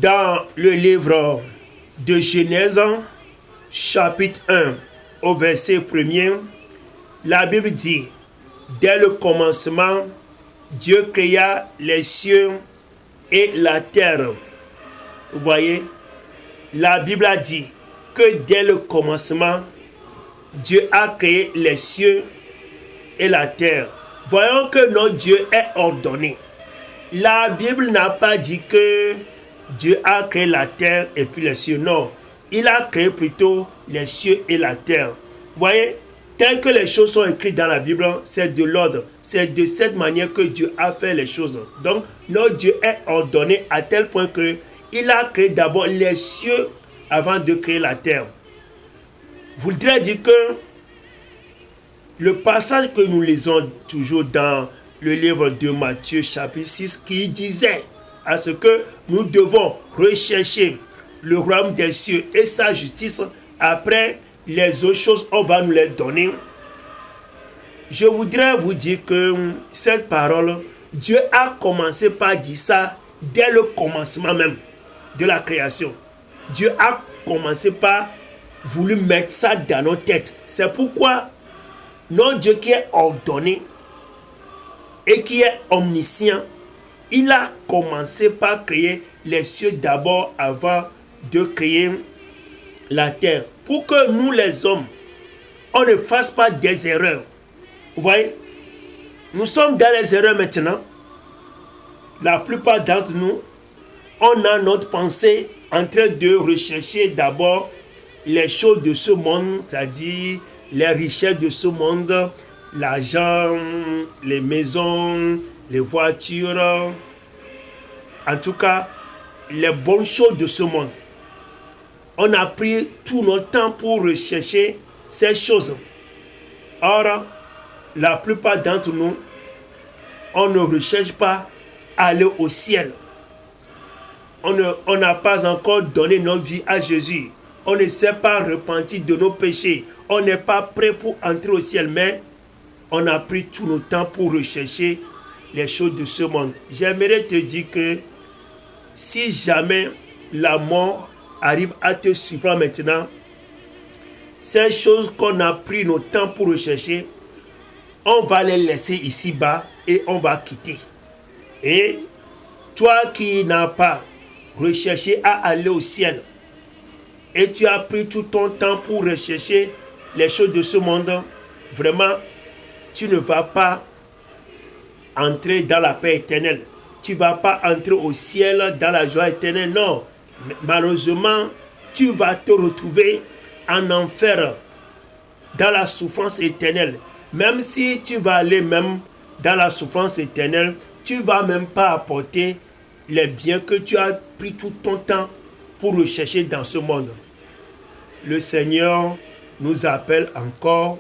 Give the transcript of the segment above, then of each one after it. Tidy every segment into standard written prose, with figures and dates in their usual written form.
Dans le livre de Genèse, chapitre 1, au verset 1er, la Bible dit, dès le commencement, Dieu créa les cieux et la terre. Vous voyez, la Bible a dit que dès le commencement, Dieu a créé les cieux et la terre. Voyons que notre Dieu est ordonné. La Bible n'a pas dit que Dieu a créé la terre et puis les cieux. Non, il a créé plutôt les cieux et la terre. Vous voyez, tel que les choses sont écrites dans la Bible, c'est de l'ordre. C'est de cette manière que Dieu a fait les choses. Donc, notre Dieu est ordonné à tel point que il a créé d'abord les cieux avant de créer la terre. Voudrait dire que le passage que nous lisons toujours dans le livre de Matthieu chapitre 6 qui disait à ce que nous devons rechercher le royaume des cieux et sa justice, après les autres choses on va nous les donner. Je voudrais vous dire que cette parole, Dieu a commencé par dire ça dès le commencement même de la création. Dieu a commencé par voulu mettre ça dans nos têtes. C'est pourquoi notre Dieu qui est ordonné et qui est omniscient, il a commencé par créer les cieux d'abord avant de créer la terre. Pour que nous les hommes, on ne fasse pas des erreurs. Vous voyez, nous sommes dans les erreurs maintenant. La plupart d'entre nous, on a notre pensée en train de rechercher d'abord les choses de ce monde, c'est-à-dire les richesses de ce monde, l'argent, les maisons, les voitures, en tout cas, les bonnes choses de ce monde. On a pris tout notre temps pour rechercher ces choses. Or, la plupart d'entre nous, on ne recherche pas aller au ciel. On n'a pas encore donné notre vie à Jésus. On ne s'est pas repenti de nos péchés. On n'est pas prêt pour entrer au ciel, mais on a pris tout notre temps pour rechercher les choses de ce monde. J'aimerais te dire que si jamais la mort arrive à te surprendre maintenant, ces choses qu'on a pris notre temps pour rechercher, on va les laisser ici-bas et on va quitter. Et toi qui n'as pas recherché à aller au ciel, et tu as pris tout ton temps pour rechercher les choses de ce monde, vraiment, tu ne vas pas entrer dans la paix éternelle. Tu ne vas pas entrer au ciel dans la joie éternelle. Non, malheureusement, tu vas te retrouver en enfer, dans la souffrance éternelle. Même si tu vas aller même dans la souffrance éternelle, tu ne vas même pas apporter les biens que tu as pris tout ton temps pour rechercher dans ce monde. Le Seigneur nous appelle encore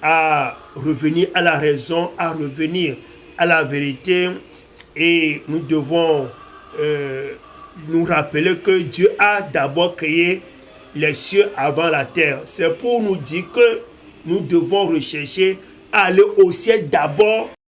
à revenir à la raison, à revenir à la vérité, et nous devons nous rappeler que Dieu a d'abord créé les cieux avant la terre. C'est pour nous dire que nous devons rechercher à aller au ciel d'abord